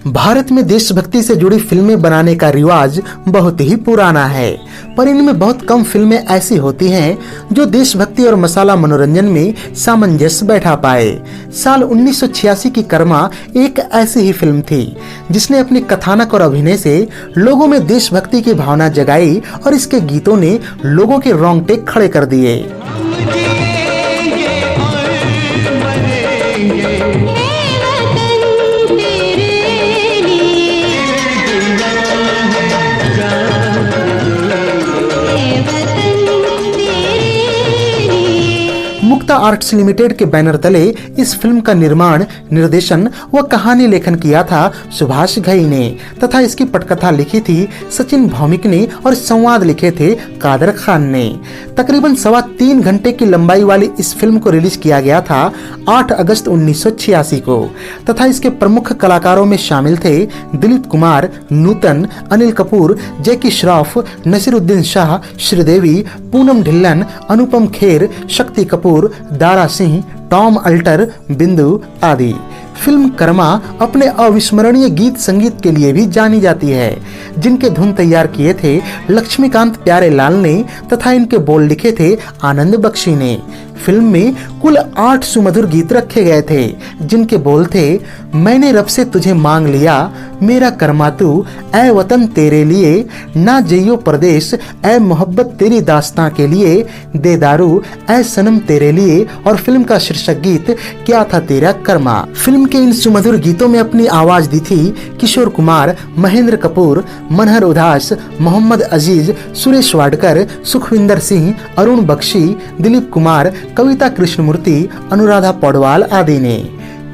भारत में देशभक्ति से जुड़ी फिल्में बनाने का रिवाज बहुत ही पुराना है, पर इनमें बहुत कम फिल्में ऐसी होती हैं जो देशभक्ति और मसाला मनोरंजन में सामंजस्य बैठा पाए। साल 1986 की कर्मा एक ऐसी ही फिल्म थी जिसने अपनी कथानक और अभिनय से लोगों में देशभक्ति की भावना जगाई और इसके गीतों ने लोगों के रोंगटे खड़े कर दिए। मुक्ता आर्ट्स लिमिटेड के बैनर तले इस फिल्म का निर्माण, निर्देशन व कहानी लेखन किया था सुभाष घई ने तथा इसकी पटकथा लिखी थी सचिन भौमिक ने और संवाद लिखे थे कादर खान ने। तकरीबन 3.25 घंटे की लंबाई वाली इस फिल्म को रिलीज किया गया था 8 अगस्त 1986 को तथा इसके प्रमुख कलाकारों में शामिल थे दिलीप कुमार, नूतन, अनिल कपूर, जैकी श्रॉफ, नसीरुद्दीन शाह, श्रीदेवी, पूनम ढिल्लन, अनुपम खेर, शक्ति कपूर, दारा सिंह, टॉम अल्टर, बिंदु आदि। फिल्म कर्मा अपने अविस्मरणीय गीत संगीत के लिए भी जानी जाती है, जिनके धुन तैयार किए थे लक्ष्मीकांत प्यारेलाल ने तथा इनके बोल लिखे थे आनंद बख्शी ने। फिल्म में कुल 8 सुमधुर गीत रखे गए थे, जिनके बोल थे मैंने रब से तुझे मांग लिया, मेरा कर्मा तू, ऐ वतन तेरे लिए, ना जइयो परदेश, ऐ मोहब्बत तेरी दास्तां के लिए, दे दारू, ऐ सनम तेरे लिए और फिल्म का शीर्षक गीत क्या था तेरा कर्मा। फिल्म के इन सुमधुर गीतों में अपनी आवाज दी थी किशोर कुमार, महेंद्र कपूर, मनहर उदास, मोहम्मद अजीज, सुरेश वाडकर, सुखविंदर सिंह, अरुण बख्शी, दिलीप कुमार, कविता कृष्णमूर्ति, अनुराधा पौडवाल आदि ने।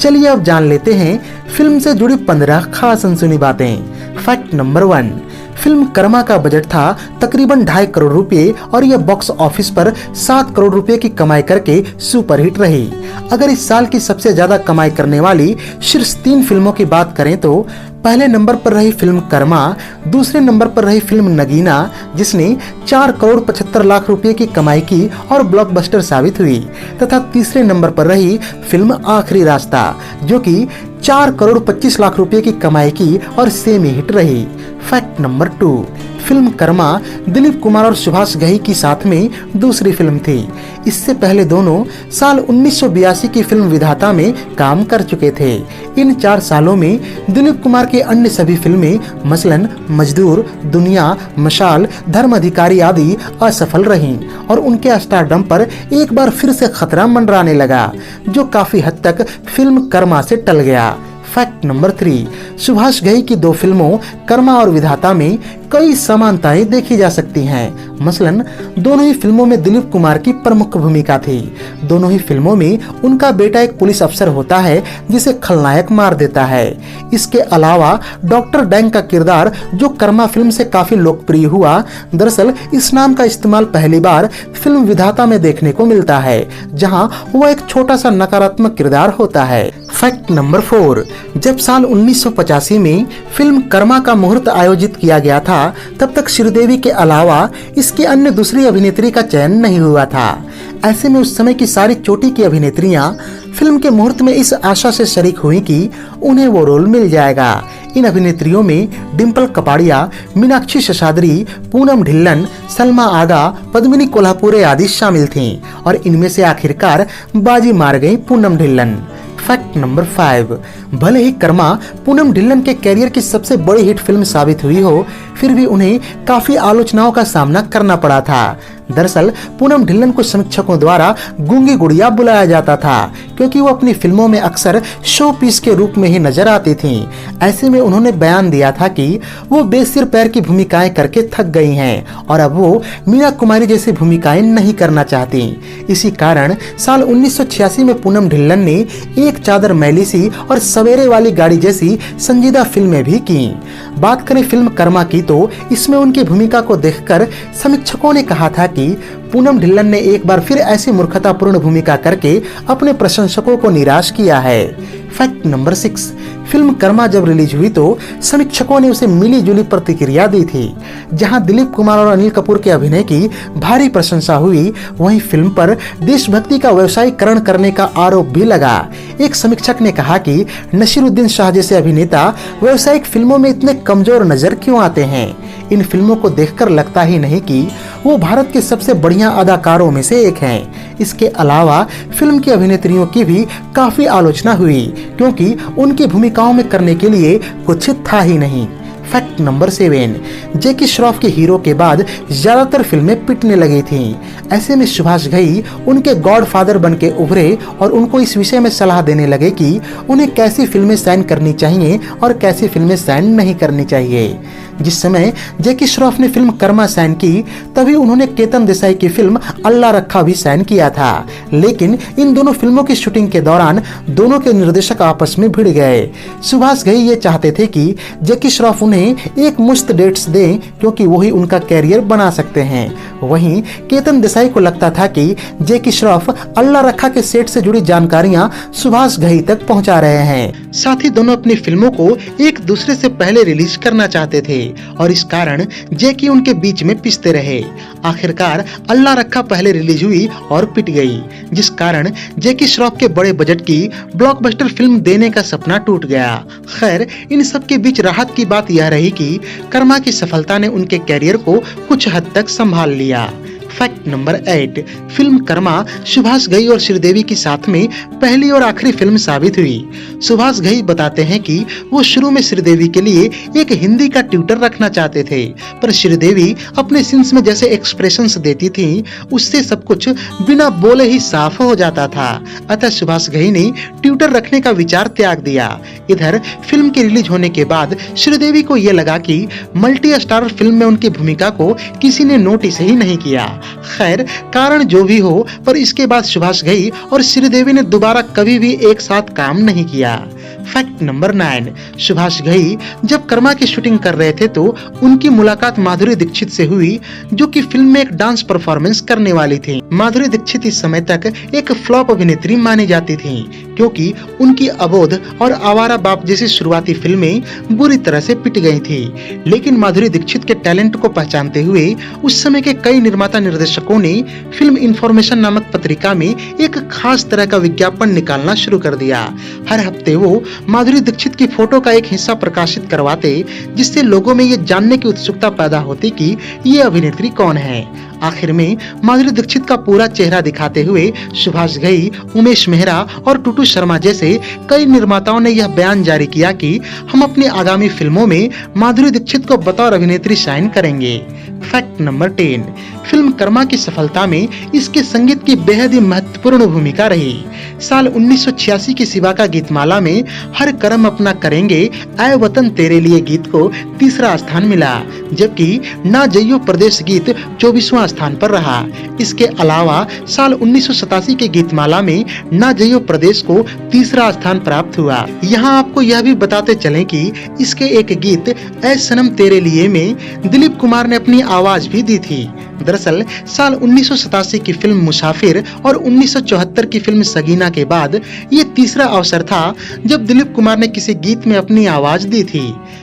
चलिए अब जान लेते हैं फिल्म से जुड़ी 15 खास अनसुनी बातें। फैक्ट नंबर 1, फिल्म कर्मा का बजट था तकरीबन 2.5 करोड़ रुपए और यह बॉक्स ऑफिस पर 7 करोड़ रुपए की कमाई करके सुपरहिट रही। अगर इस साल की सबसे ज्यादा कमाई करने वाली शीर्ष 3 फिल्मों की बात करें तो पहले नंबर पर रही फिल्म कर्मा, दूसरे नंबर पर रही फिल्म नगीना जिसने 4 करोड़ 75 लाख रुपए की कमाई की और ब्लॉकबस्टर साबित हुई, तथा तीसरे नंबर पर रही फिल्म आखिरी रास्ता जो कि 4 करोड़ 25 लाख रुपए की कमाई की और सेमी हिट रही। Fact number 2, film Karma Dilip Kumar और सुभाष घई की साथ में दूसरी फिल्म थी। इससे पहले दोनों साल 1982 की फिल्म विधाता में काम कर चुके थे। इन 4 सालों में दिलीप कुमार की अन्य सभी फिल्में मसलन मजदूर, दुनिया, मशाल, धर्म अधिकारी आदि असफल रहीं और उनके स्टारडम पर एक बार फिर से खतरा मंडराने लगा, जो काफी हद तक फिल्म कर्मा से टल गया। फैक्ट नंबर 3, सुभाष घई की 2 फिल्मों कर्मा और विधाता में कई समानताएं देखी जा सकती हैं। मसलन दोनों ही फिल्मों में दिलीप कुमार की प्रमुख भूमिका थी। दोनों ही फिल्मों में उनका बेटा एक पुलिस अफसर होता है जिसे खलनायक मार देता है। इसके अलावा डॉक्टर डैंग का किरदार जो कर्मा फिल्म से काफी लोकप्रिय हुआ, दरअसल इस नाम का इस्तेमाल पहली बार फिल्म विधाता में देखने को मिलता है, जहां वह एक छोटा सा नकारात्मक किरदार होता है। फैक्ट नंबर 4, जब साल 1985 में फिल्म कर्मा का मुहूर्त आयोजित किया गया था, तब तक श्रीदेवी के अलावा इसकी अन्य दूसरी अभिनेत्री का चयन नहीं हुआ था। ऐसे में उस समय की सारी चोटी की अभिनेत्रियां फिल्म के मुहूर्त में इस आशा से शरीक हुई कि उन्हें वो रोल मिल जाएगा। इन अभिनेत्रियों में डिम्पल कपाड़िया, मीनाक्षी शेषाद्री, पूनम ढिल्लन, सलमा आगा, पद्मिनी कोल्हापुरे आदि शामिल थीं और इनमें से आखिरकार बाजी मार गई पूनम ढिल्लन। फैक्ट नंबर 5, भले ही कर्मा पूनम ढिल्लन के कैरियर की सबसे बड़ी हिट फिल्म साबित हुई हो, फिर भी उन्हें काफी आलोचनाओं का सामना करना पड़ा था। दरअसल पूनम ढिल्लन को समीक्षकों द्वारा गूंगी गुड़िया बुलाया जाता था, क्योंकि वो अपनी फिल्मों में अक्सर शो पीस के रूप में ही नजर आती थीं। ऐसे में उन्होंने बयान दिया था कि वो बेसिर पैर की भूमिकाएं करके थक गई हैं और अब वो मीना कुमारी जैसी भूमिकाएं नहीं करना चाहती। इसी कारण साल 1986 में पूनम ढिल्लन ने एक चादर मैली सी और सवेरे वाली गाड़ी जैसी संजीदा फिल्में भी की। बात करें फिल्म कर्मा की तो इसमें उनकी भूमिका को देखकर समीक्षकों ने कहा था कि पूनम ढिल्लन ने एक बार फिर ऐसी मूर्खतापूर्ण भूमिका करके अपने प्रशंसकों को निराश किया है। फैक्ट नंबर 6, फिल्म कर्मा जब रिलीज हुई तो समीक्षकों ने उसे मिली जुली प्रतिक्रिया दी थी। जहां दिलीप कुमार और अनिल कपूर के अभिनय की भारी प्रशंसा हुई, वहीं फिल्म पर देशभक्ति का व्यवसायीकरण करने का आरोप भी लगा। एक समीक्षक ने कहा कि नसीरुद्दीन शाह जैसे अभिनेता व्यावसायिक फिल्मों में इतने कमजोर नजर क्यों आते हैं। इन फिल्मों को देखकर लगता ही नहीं कि वो भारत के सबसे बढ़िया अदाकारों में से एक हैं। इसके अलावा फिल्म की अभिनेत्रियों की भी काफी आलोचना हुई, क्योंकि उनकी भूमिकाओं में करने के लिए कुछ था ही नहीं। फैक्ट नंबर 7, जैकी श्रॉफ के हीरो के बाद ज्यादातर फिल्में पिटने लगी थीं। ऐसे में सुभाष घई उनके गॉडफादर बन के उभरे और उनको इस विषय में सलाह देने लगे कि उन्हें कैसी फिल्में साइन करनी चाहिए और कैसी फिल्में साइन नहीं करनी चाहिए। जिस समय जैकी श्रॉफ ने फिल्म कर्मा साइन की, तभी उन्होंने केतन देसाई की फिल्म अल्लाह रखा भी साइन किया था। लेकिन इन दोनों फिल्मों की शूटिंग के दौरान दोनों के निर्देशक आपस में भिड़ गए। सुभाष घई ये चाहते थे कि जैकी श्रॉफ उन्हें एक मुश्त डेट्स दें, क्योंकि वही उनका कैरियर बना सकते हैं। वहीं केतन देसाई को लगता था कि जैकी श्रॉफ अल्लाह रखा के सेट से जुड़ी जानकारियां सुभाष घई तक पहुंचा रहे हैं। साथ ही दोनों अपनी फिल्मों को एक दूसरे से पहले रिलीज करना चाहते थे और इस कारण जैकी उनके बीच में पिसते रहे। आखिरकार अल्लाह रखा पहले रिलीज हुई और पिट गई, जिस कारण जैकी श्रॉफ के बड़े बजट की ब्लॉकबस्टर फिल्म देने का सपना टूट गया। खैर, इन सब के बीच राहत की बात यह रही कि कर्मा की सफलता ने उनके कैरियर को कुछ हद तक संभाल लिया। Fact number 8, film Karma Subhash Ghai और श्रीदेवी की साथ में पहली और आखिरी फिल्म साबित हुई। सुभाष घई बताते हैं कि वो शुरू में श्रीदेवी के लिए एक हिंदी का ट्यूटर रखना चाहते थे, पर श्रीदेवी अपने सीन्स में जैसे एक्सप्रेशंस देती थी, उससे सब कुछ बिना बोले ही साफ हो जाता था। अतः सुभाष घई ने ट्यूटर रखने का विचार त्याग दिया। इधर फिल्म के रिलीज होने के बाद श्रीदेवी को ये लगा कि मल्टी स्टार फिल्म में उनकी भूमिका को किसी ने नोटिस ही नहीं किया। खैर, कारण जो भी हो, पर इसके बाद सुभाष घई और श्रीदेवी ने दोबारा कभी भी एक साथ काम नहीं किया। फैक्ट नंबर 9, सुभाष घई जब कर्मा की शूटिंग कर रहे थे तो उनकी मुलाकात माधुरी दीक्षित से हुई, जो कि फिल्म में एक डांस परफॉर्मेंस करने वाली थी। माधुरी दीक्षित इस समय तक एक फ्लॉप अभिनेत्री मानी जाती थी, क्योंकि उनकी अबोध और आवारा बाप जैसी शुरुआती फिल्में बुरी तरह से पिट गई थी। लेकिन माधुरी दीक्षित के टैलेंट को पहचानते हुए उस समय के कई निर्माता निर्देशकों ने फिल्म इंफॉर्मेशन नामक पत्रिका में एक खास तरह का विज्ञापन निकालना शुरू कर दिया। हर हफ्ते वो माधुरी दीक्षित की फोटो का एक हिस्सा प्रकाशित करवाते, जिससे लोगों में ये जानने की उत्सुकता पैदा होती कि ये अभिनेत्री कौन है। आखिर में माधुरी दीक्षित का पूरा चेहरा दिखाते हुए सुभाष घई, उमेश मेहरा और टूटू शर्मा जैसे कई निर्माताओं ने यह बयान जारी किया कि हम अपनी आगामी फिल्मों में माधुरी दीक्षित को बतौर अभिनेत्री साइन करेंगे। फैक्ट नंबर 10, फिल्म कर्मा की सफलता में इसके संगीत की बेहद ही महत्वपूर्ण भूमिका रही। साल 1986 की शिवा का गीतमाला में हर कर्म अपना करेंगे आए वतन तेरे लिए गीत को तीसरा स्थान मिला, जबकि ना जइयो प्रदेश गीत 24वां स्थान पर रहा। इसके अलावा साल 1987 के गीतमाला में ना जइयो प्रदेश को तीसरा स्थान प्राप्त हुआ। यहाँ आपको यह भी बताते चलें कि इसके एक गीत ऐ सनम तेरे लिए में दिलीप कुमार ने अपनी आवाज भी दी थी। दरअसल साल 1987 की फिल्म मुसाफिर और 1974 की फिल्म सगीना के बाद ये तीसरा अवसर था जब दिलीप कुमार ने किसी गीत में अपनी आवाज दी थी।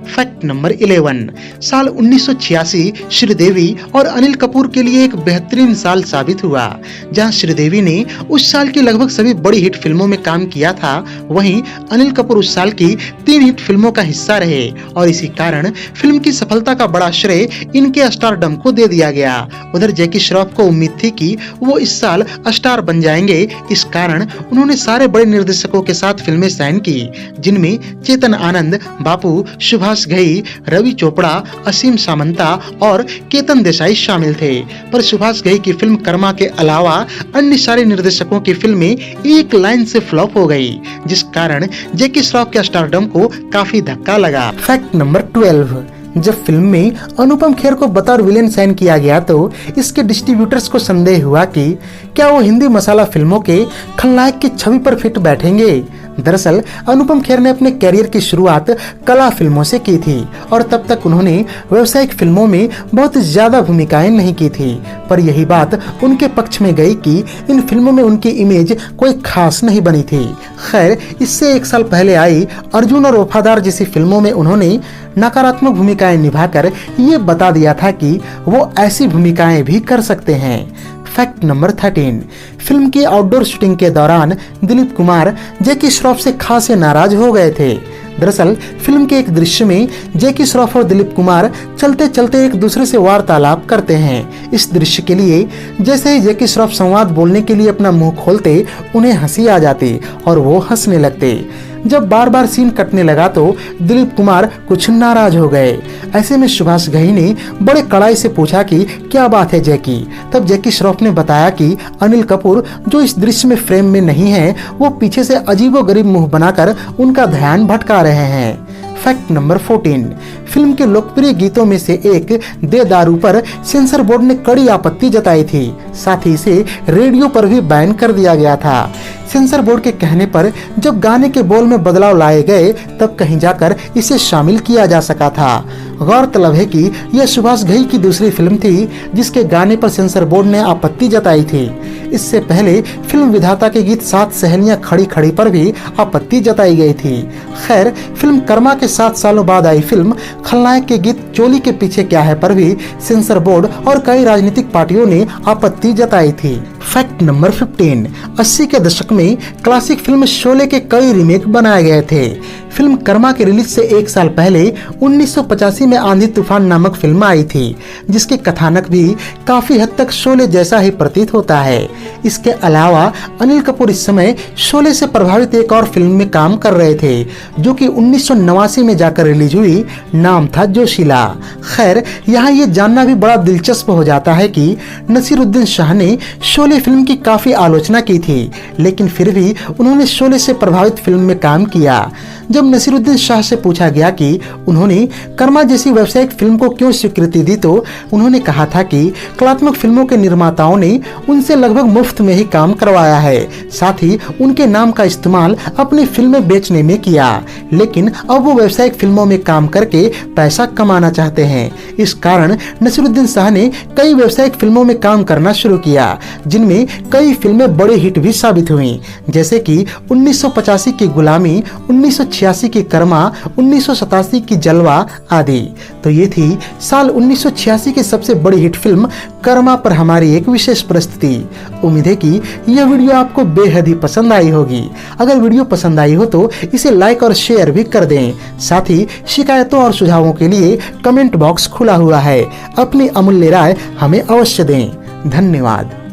फैक्ट नंबर 11, साल 1986 श्रीदेवी और अनिल कपूर के लिए एक बेहतरीन साल साबित हुआ। जहां श्रीदेवी ने उस साल की लगभग सभी बड़ी हिट फिल्मों में काम किया था, वहीं अनिल कपूर उस साल की 3 हिट फिल्मों का हिस्सा रहे और इसी कारण फिल्म की सफलता का बड़ा श्रेय इनके स्टारडम को दे दिया गया। उधर जैकी श्रॉफ को उम्मीद थी कि वो इस साल स्टार बन जाएंगे। इस कारण उन्होंने सारे बड़े निर्देशकों के साथ फिल्में साइन की, जिनमें चेतन आनंद, बापू, सुभाष घई, रवि चोपड़ा, असीम सामंता और केतन देसाई शामिल थे। पर सुभाष घई की फिल्म कर्मा के अलावा अन्य सारे निर्देशकों की फिल्में एक लाइन से फ्लॉप हो गई, जिस कारण जैकी श्रॉफ के स्टारडम को काफी धक्का लगा। फैक्ट नंबर 12, जब फिल्म में अनुपम खेर को बतौर विलेन साइन किया गया तो इसके डिस्ट्रीब्यूटर्स को संदेह हुआ कि क्या वो हिंदी मसाला फिल्मों के खलनायक की छवि पर फिट बैठेंगे। दरअसल अनुपम खेर ने अपने कैरियर की शुरुआत कला फिल्मों से की थी और तब तक उन्होंने व्यावसायिक फिल्मों में बहुत ज्यादा भूमिकाएं नहीं की थी, पर यही बात उनके पक्ष में गई कि इन फिल्मों में उनकी इमेज कोई खास नहीं बनी थी। खैर, इससे 1 साल पहले आई अर्जुन और वफादार जैसी फिल्मों में उन्होंने नकारात्मक भूमिकाएं निभाकर ये बता दिया था कि वो ऐसी भूमिकाएं भी कर सकते हैं। फैक्ट नंबर 13, फिल्म की आउटडोर शूटिंग के दौरान दिलीप कुमार जैकी श्रॉफ से खासे नाराज हो गए थे। दरअसल फिल्म के एक दृश्य में जैकी श्रॉफ और दिलीप कुमार चलते चलते एक दूसरे से वार्तालाप करते हैं। इस दृश्य के लिए जैसे ही जैकी श्रॉफ संवाद बोलने के लिए अपना मुंह खोलते, उन्हें हंसी आ जाती और वो हंसने लगते। जब बार बार सीन कटने लगा तो दिलीप कुमार कुछ नाराज हो गए। ऐसे में सुभाष घई ने बड़े कड़ाई से पूछा कि क्या बात है जैकी। तब जैकी श्रॉफ ने बताया कि अनिल कपूर जो इस दृश्य में फ्रेम में नहीं है, वो पीछे से अजीबोगरीब मुंह बनाकर उनका ध्यान भटका रहे हैं। फैक्ट नंबर 14, फिल्म के लोकप्रिय गीतों में से एक दे दारू पर सेंसर बोर्ड ने कड़ी आपत्ति जताई थी। साथ ही इसे रेडियो पर भी बैन कर दिया गया था। सेंसर बोर्ड के कहने पर जब गाने के बोल में बदलाव लाए गए तब कहीं जाकर इसे शामिल किया जा सका था। गौरतलब है कि यह सुभाष घई की दूसरी फिल्म थी जिसके गाने पर सेंसर बोर्ड ने आपत्ति जताई थी। इससे पहले फिल्म विधाता के गीत 7 सहेलियां खड़ी खड़ी पर भी आपत्ति जताई गई थी। खैर, फिल्म कर्मा के 7 सालों बाद आई फिल्म खलनायक के गीत चोली के पीछे क्या है पर भी सेंसर बोर्ड और कई राजनीतिक पार्टियों ने आपत्ति जताई थी। फैक्ट नंबर 15, 80 के दशक में क्लासिक फिल्म शोले के कई रीमेक बनाए गए थे। फिल्म कर्मा के रिलीज से 1 साल पहले 1985 में आंधी तूफान नामक फिल्म आई थी, जिसके कथानक भी काफी हद तक शोले जैसा ही प्रतीत होता है। इसके अलावा अनिल कपूर इस समय शोले से प्रभावित एक और फिल्म में काम कर रहे थे जो कि 1989 में जाकर रिलीज हुई, नाम था जोशीला। खैर, यहाँ ये जानना भी बड़ा दिलचस्प हो जाता है कि नसीरुद्दीन शाह ने शोले फिल्म की काफी आलोचना की थी, लेकिन फिर भी उन्होंने शोले से प्रभावित फिल्म में काम किया। जब नसीरुद्दीन शाह से पूछा गया कि उन्होंने कर्मा जैसी व्यावसायिक फिल्म को क्यों स्वीकृति दी तो उन्होंने कहा था कि कलात्मक फिल्मों के निर्माताओं ने उनसे लगभग मुफ्त में ही काम करवाया है, साथ ही उनके नाम का इस्तेमाल अपनी फिल्में बेचने में किया, लेकिन अब वो व्यावसायिक फिल्मों में काम करके पैसा कमाना चाहते हैं। इस कारण नसीरुद्दीन शाह ने कई व्यावसायिक फिल्मों में काम करना शुरू किया, जिनमें कई फिल्में बड़े हिट भी साबित हुई, जैसे कि 1985 की गुलामी, 1986 की कर्मा, 1987 की जलवा आदि। तो ये थी साल 1986 की सबसे बड़ी हिट फिल्म कर्मा पर हमारी एक विशेष प्रस्तुति। उम्मीद है कि यह वीडियो आपको बेहद ही पसंद आई होगी। अगर वीडियो पसंद आई हो तो इसे लाइक और शेयर भी कर दें। साथ ही शिकायतों और सुझावों के लिए कमेंट बॉक्स खुला हुआ है। अपनी अमूल्य राय हमें अवश्य दें। धन्यवाद।